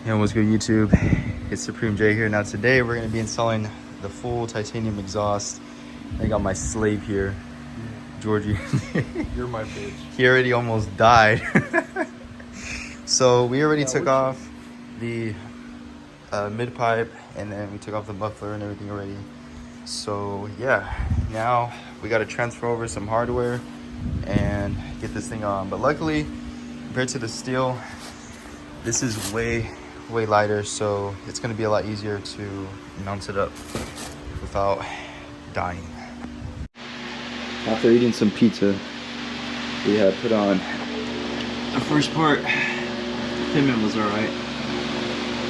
Hey, what's good, YouTube? It's Supreme J here. Now today we're gonna be installing the full titanium exhaust. I got my slave here, Georgie. You're my bitch. He already almost died. So we already took off the mid pipe, and then we took off the muffler and everything already. So yeah, now we got to transfer over some hardware and get this thing on. But luckily, compared to the steel, this is way lighter, so it's going to be a lot easier to mount it up without dying. After eating some pizza, we had put on the first part. The payment was alright,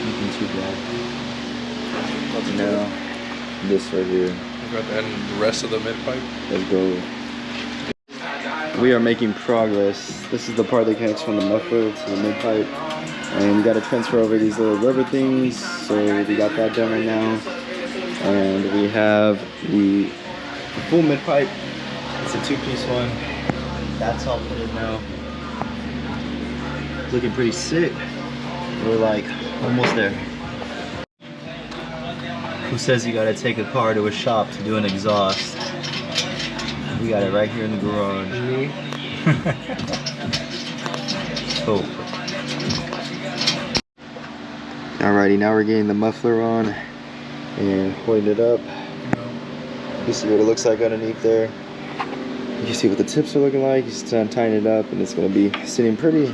nothing too bad. Now this right here, I got that in the rest of the mid pipe. let's go. We are making progress. This is the part that connects from the muffler to the mid pipe. And we got to transfer over these little rubber things, so we got that done right now. And we have the full mid pipe. It's a two-piece one. That's all put in now. Looking pretty sick. We're like almost there. Who says you gotta take a car to a shop to do an exhaust? We got it right here in the garage. Me? Oh. Alrighty, now we're getting the muffler on and holding it up. You see what it looks like underneath there. You see what the tips are looking like. You just tying it up, and it's gonna be sitting pretty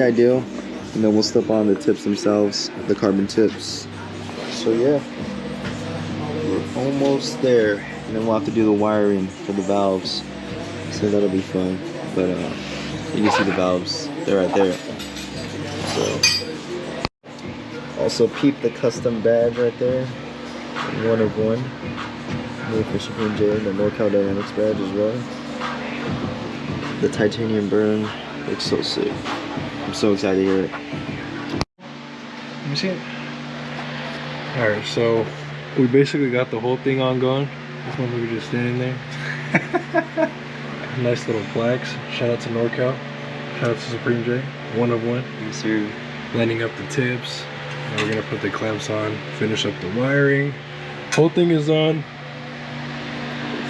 ideal. And then we'll slip on the tips themselves, the carbon tips. So yeah, we're almost there. And then we'll have to do the wiring for the valves. So that'll be fun. But you can see the valves, they're right there. So. Also peep the custom badge right there, one of one. Made for Supreme J, the NorCal Dynamics badge as well. The titanium burn looks so sick. I'm so excited to hear it. Let me see it. Alright, so we basically got the whole thing on going. This motherfucker just standing there. Nice little flags. Shout out to NorCal. Shout out to Supreme J. One of one. Yes, sir. Lining up the tips. Now we're gonna put the clamps on, finish up the wiring. Whole thing is on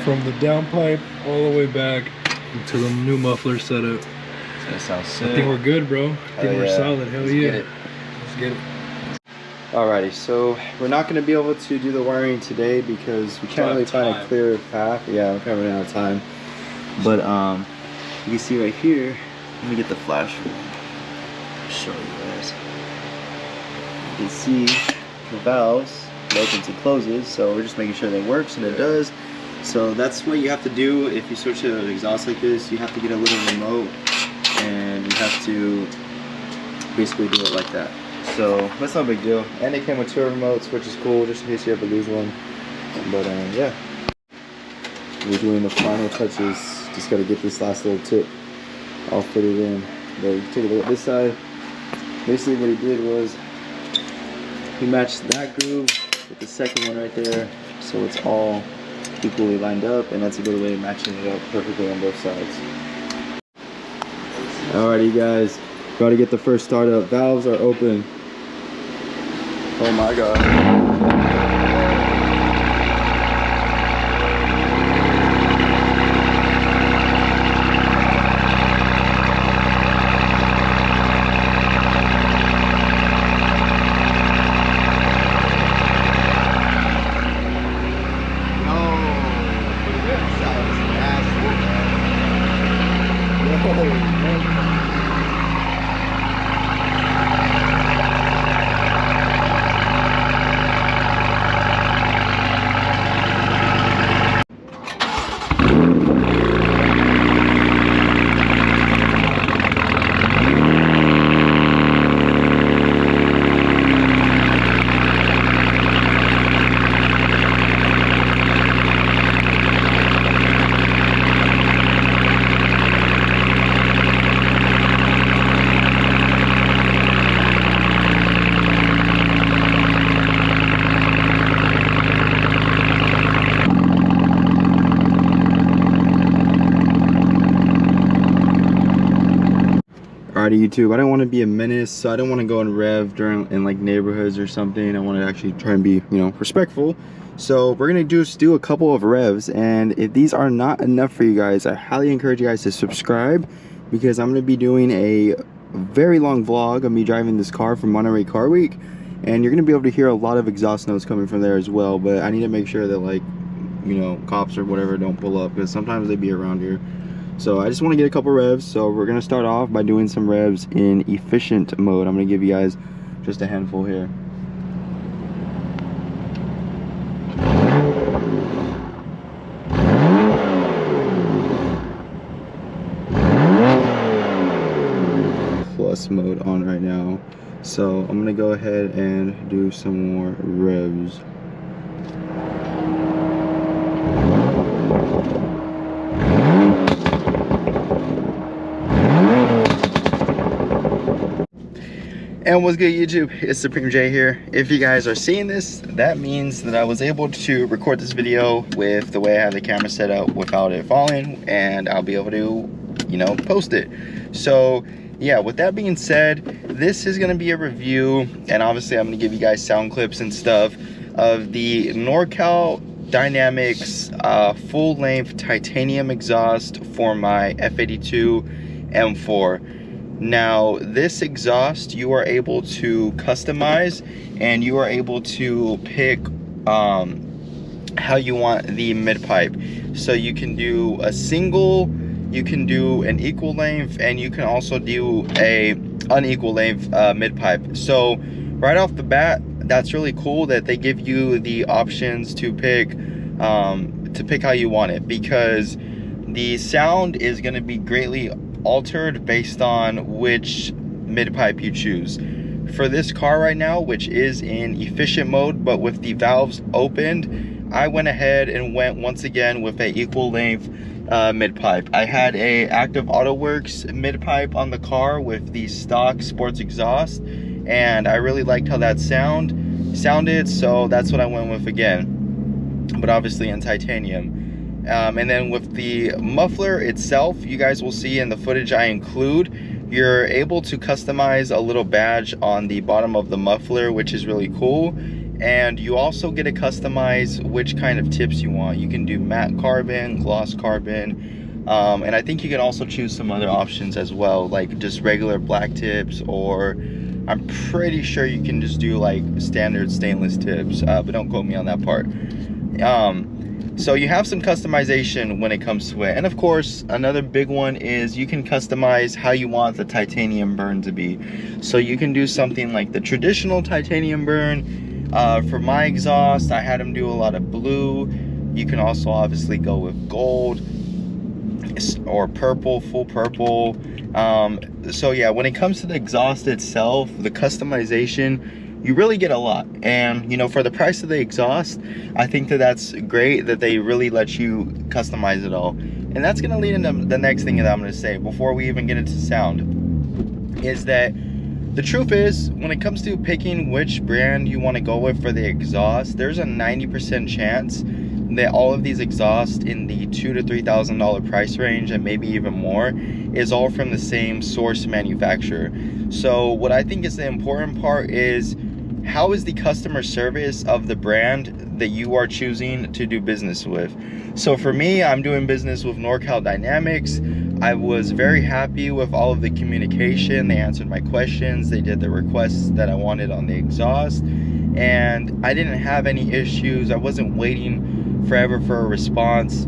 from the downpipe all the way back to the new muffler setup. It's gonna sound sick. I think we're good, bro. I think we're solid. Hell Let's yeah. get it. Let's get it. Alrighty, so we're not gonna be able to do the wiring today because we can't really find a clear path. Yeah, we're kind of running out of time. But you can see right here. Let me get the flash. Show you guys. You can see the valves, it opens and closes, so we're just making sure that it works, and it does. So that's what you have to do if you switch to an exhaust like this. You have to get a little remote, and you have to basically do it like that. So that's not a big deal. And it came with two remotes, which is cool, just in case you ever lose one. But yeah, we're doing the final touches. Just gotta get this last little tip. I'll put it in. But you take a look at this side. Basically what he did was he matched that groove with the second one right there, so it's all equally lined up, and that's a good way of matching it up perfectly on both sides. Alrighty guys, got to get the first startup. Valves are open. Oh my god. YouTube. I don't want to be a menace, so I don't want to go and rev in like neighborhoods or something. I want to actually try and be, you know, respectful. So we're gonna just do a couple of revs, and if these are not enough for you guys, I highly encourage you guys to subscribe, because I'm gonna be doing a very long vlog of me driving this car from Monterey Car Week, and you're gonna be able to hear a lot of exhaust notes coming from there as well. But I need to make sure that, like, you know, cops or whatever don't pull up, because sometimes they be around here. So I just want to get a couple revs. So we're gonna start off by doing some revs in efficient mode. I'm gonna give you guys just a handful here. Plus mode on right now. So I'm gonna go ahead and do some more revs. And what's good, YouTube? It's Supreme J here. If you guys are seeing this, that means that I was able to record this video with the way I have the camera set up without it falling, and I'll be able to, you know, post it. So yeah, with that being said, this is gonna be a review, and obviously I'm gonna give you guys sound clips and stuff of the NorCal Dynamics full-length titanium exhaust for my F82 M4. Now, this exhaust you are able to customize, and you are able to pick how you want the mid pipe. So you can do a single, you can do an equal length, and you can also do a unequal length mid pipe. So right off the bat, that's really cool that they give you the options to pick how you want it, because the sound is going to be greatly altered based on which mid pipe you choose. For this car right now, which is in efficient mode but with the valves opened, I went ahead and went once again with a equal length mid pipe. I had a Active Auto Works mid pipe on the car with the stock sports exhaust, and I really liked how that sounded, so that's what I went with again, but obviously in titanium. And then with the muffler itself, you guys will see in the footage I include, you're able to customize a little badge on the bottom of the muffler, which is really cool. And you also get to customize which kind of tips you want. You can do matte carbon, gloss carbon, and I think you can also choose some other options as well, like just regular black tips, or I'm pretty sure you can just do like standard stainless tips, but don't quote me on that part. So you have some customization when it comes to it. And of course, another big one is you can customize how you want the titanium burn to be. So you can do something like the traditional titanium burn. For my exhaust, I had them do a lot of blue. You can also obviously go with gold or purple, full purple. So yeah, when it comes to the exhaust itself, the customization, you really get a lot. And you know, for the price of the exhaust, I think that that's great that they really let you customize it all. And that's going to lead into the next thing that I'm going to say before we even get into sound, is that the truth is, when it comes to picking which brand you want to go with for the exhaust, there's a 90% chance that all of these exhausts in the $2,000 to $3,000 price range, and maybe even more, is all from the same source manufacturer. So what I think is the important part is, how is the customer service of the brand that you are choosing to do business with? So for me, I'm doing business with NorCal Dynamics. I was very happy with all of the communication. They answered my questions. They did the requests that I wanted on the exhaust. And I didn't have any issues. I wasn't waiting forever for a response.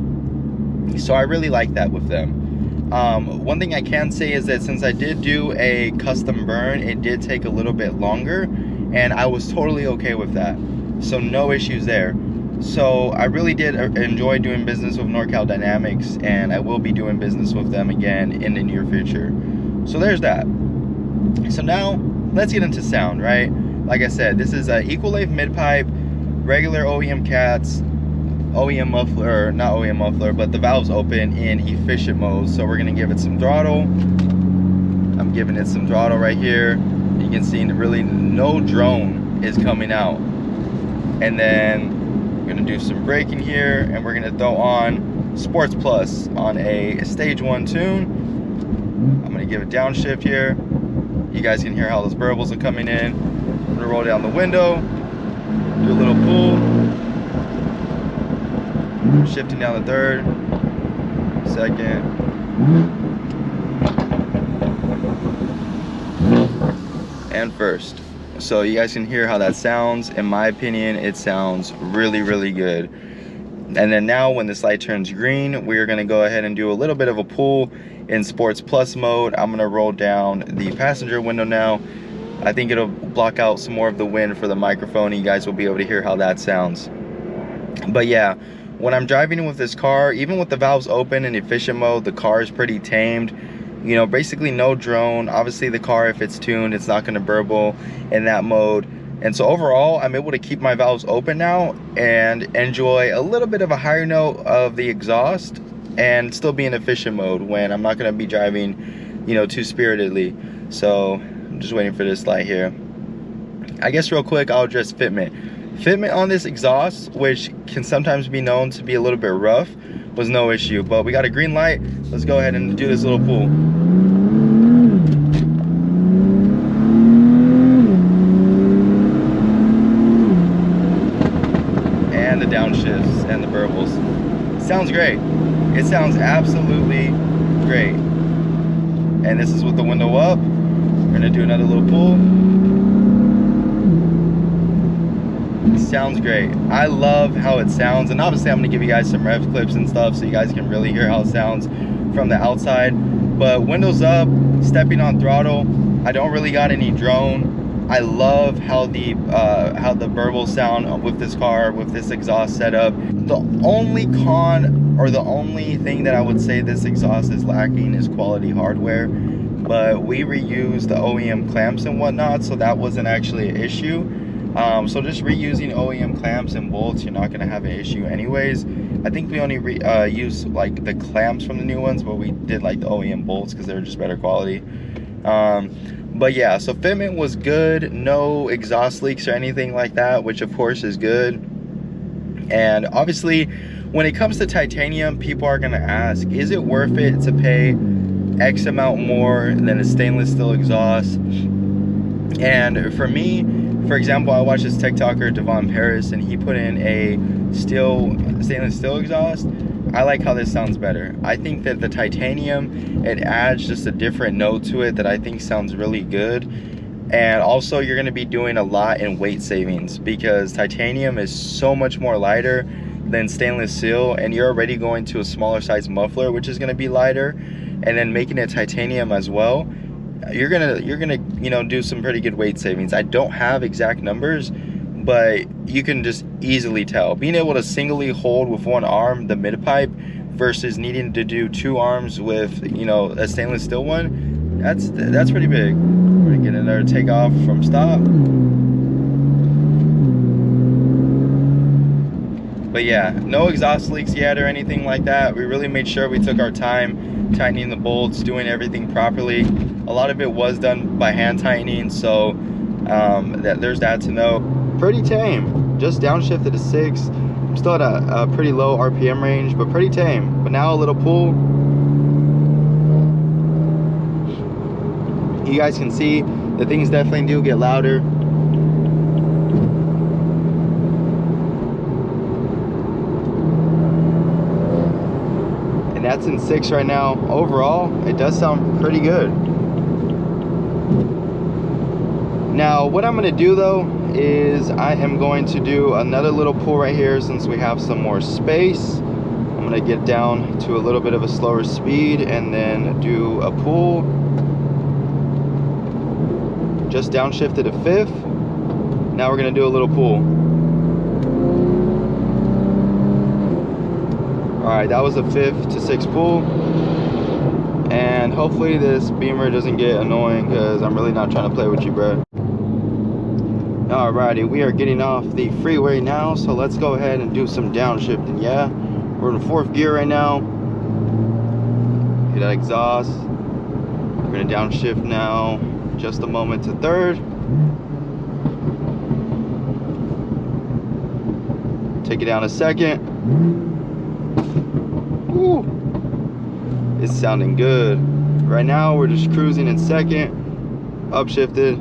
So I really like that with them. One thing I can say is that since I did do a custom burn, it did take a little bit longer, and I was totally okay with that. So no issues there. So I really did enjoy doing business with NorCal Dynamics, and I will be doing business with them again in the near future. So there's that. So now let's get into sound, right? Like I said, this is a equal length mid pipe, regular OEM cats, OEM muffler, not OEM muffler, but the valves open in efficient mode. So we're gonna give it some throttle. I'm giving it some throttle right here. You can see really no drone is coming out. And then we're gonna do some braking here, and we're gonna throw on Sports Plus on a stage 1 tune. I'm gonna give it downshift here. You guys can hear how those burbles are coming in. I'm gonna roll down the window, do a little pull, shifting down the third, second, and first. So you guys can hear how that sounds. In my opinion, it sounds really, really good. And then now when this light turns green, we're gonna go ahead and do a little bit of a pull in Sports Plus mode. I'm gonna roll down the passenger window now. I think it'll block out some more of the wind for the microphone, and you guys will be able to hear how that sounds. But yeah, when I'm driving with this car, even with the valves open in efficient mode, the car is pretty tamed. You know, basically no drone. Obviously the car, if it's tuned, it's not gonna burble in that mode. And so overall, I'm able to keep my valves open now and enjoy a little bit of a higher note of the exhaust and still be in efficient mode when I'm not gonna be driving, you know, too spiritedly. So I'm just waiting for this light here. I guess real quick, I'll address fitment. Fitment on this exhaust, which can sometimes be known to be a little bit rough, was no issue. But we got a green light. Let's go ahead and do this little pull. And the downshifts and the burbles. Sounds great. It sounds absolutely great. And this is with the window up. We're gonna do another little pull. It sounds great. I love how it sounds, and obviously I'm gonna give you guys some rev clips and stuff so you guys can really hear how it sounds from the outside. But windows up, stepping on throttle, I don't really got any drone. I love how the burbles sound with this car, with this exhaust setup. The only con, or the only thing that I would say this exhaust is lacking, is quality hardware. But we reused the OEM clamps and whatnot, so that wasn't actually an issue. So just reusing OEM clamps and bolts, you're not going to have an issue anyways. I think we only use like the clamps from the new ones, but we did like the OEM bolts because they were just better quality. But yeah, so fitment was good, no exhaust leaks or anything like that, which of course is good. And obviously when it comes to titanium, people are going to ask, is it worth it to pay X amount more than a stainless steel exhaust? And for me, for example, I watched this TikToker, Devon Paris, and he put in a stainless steel exhaust. I like how this sounds better. I think that the titanium, it adds just a different note to it that I think sounds really good. And also you're gonna be doing a lot in weight savings because titanium is so much more lighter than stainless steel, and you're already going to a smaller size muffler, which is gonna be lighter, and then making it titanium as well. You're gonna you know, do some pretty good weight savings. I don't have exact numbers, but you can just easily tell. Being able to singly hold with one arm the mid pipe versus needing to do two arms with, you know, a stainless steel one, that's pretty big. We're gonna get another takeoff from stop. But yeah, no exhaust leaks yet or anything like that. We really made sure we took our time tightening the bolts, doing everything properly. A lot of it was done by hand tightening, so there's that to know. Pretty tame. Just downshifted to 6. I'm still at a pretty low RPM range, but pretty tame. But now a little pull. You guys can see the things definitely do get louder. And that's in 6 right now. Overall, it does sound pretty good. Now, what I'm gonna do though is I am going to do another little pull right here since we have some more space. I'm gonna get down to a little bit of a slower speed and then do a pull. Just downshifted to 5th. Now we're gonna do a little pull. All right, that was a 5th to 6th pull. And hopefully this beamer doesn't get annoying because I'm really not trying to play with you, bro. Alrighty, we are getting off the freeway now, so let's go ahead and do some downshifting. Yeah, we're in 4th gear right now. Get that exhaust. We're gonna downshift now, just a moment to 3rd. Take it down a 2nd. Woo! It's sounding good. Right now we're just cruising in 2nd. upshifted.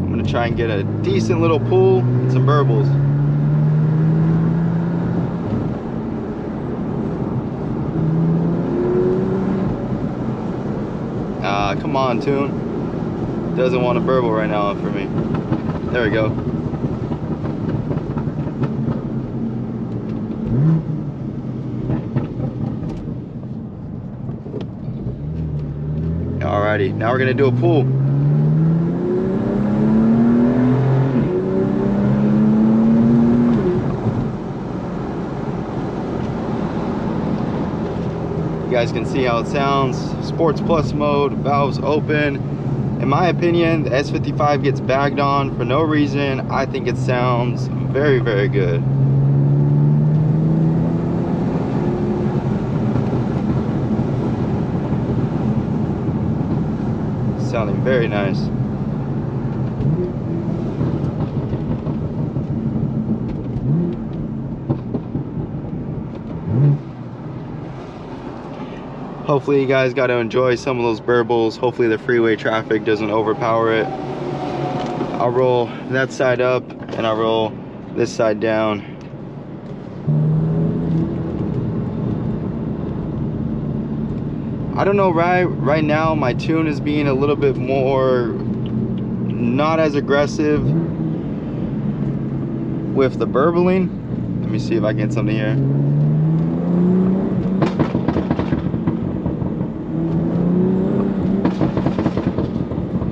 I'm gonna try and get a decent little pull and some burbles. Come on, tune. Doesn't want a burble right now for me. There we go. Alrighty, now we're gonna do a pull. You guys can see how it sounds. Sports Plus mode, valves open. In my opinion, the S55 gets bagged on for no reason. I think it sounds very, very good. Sounding very nice. Hopefully you guys got to enjoy some of those burbles. Hopefully the freeway traffic doesn't overpower it. I'll roll that side up and I'll roll this side down. I don't know, right now my tune is being a little bit more not as aggressive with the burbling. Let me see if I can get something here.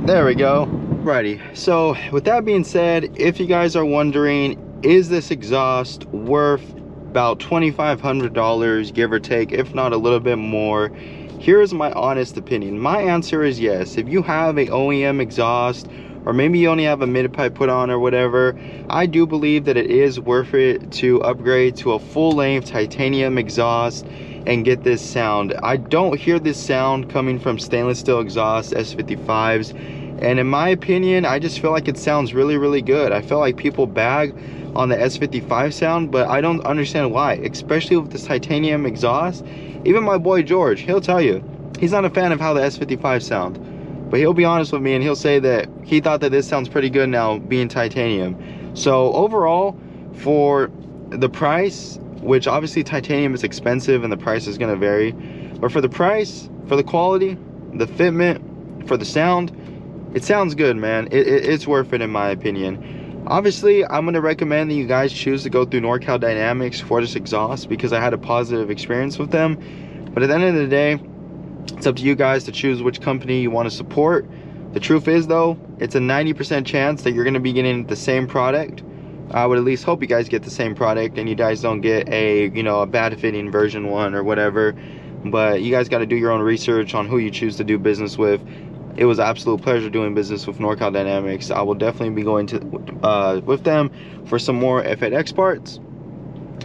There we go. Righty. So with that being said, if you guys are wondering, is this exhaust worth about $2,500, give or take, if not a little bit more? Here's my honest opinion. My answer is yes. If you have a OEM exhaust, or maybe you only have a mid-pipe put on or whatever, I do believe that it is worth it to upgrade to a full-length titanium exhaust and get this sound. I don't hear this sound coming from stainless steel exhaust S55s, and in my opinion, I just feel like it sounds really, really good. I feel like people bag on the S55 sound, but I don't understand why, especially with this titanium exhaust. Even my boy George, he'll tell you he's not a fan of how the S55 sound, but he'll be honest with me and he'll say that he thought that this sounds pretty good now being titanium. So overall, for the price, which obviously titanium is expensive and the price is going to vary, but for the price, for the quality, the fitment, for the sound, it sounds good, man. It's worth it in my opinion. Obviously, I'm going to recommend that you guys choose to go through NorCal Dynamics for this exhaust because I had a positive experience with them. But at the end of the day, it's up to you guys to choose which company you want to support. The truth is though, it's a 90% chance that you're going to be getting the same product. I would at least hope you guys get the same product and you guys don't get a, you know, a bad fitting version 1 or whatever. But you guys got to do your own research on who you choose to do business with. It was an absolute pleasure doing business with NorCal Dynamics. I will definitely be going to with them for some more F8X parts.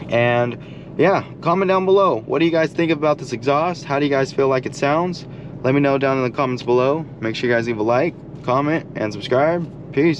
And yeah, comment down below. What do you guys think about this exhaust? How do you guys feel like it sounds? Let me know down in the comments below. Make sure you guys leave a like, comment, and subscribe. Peace.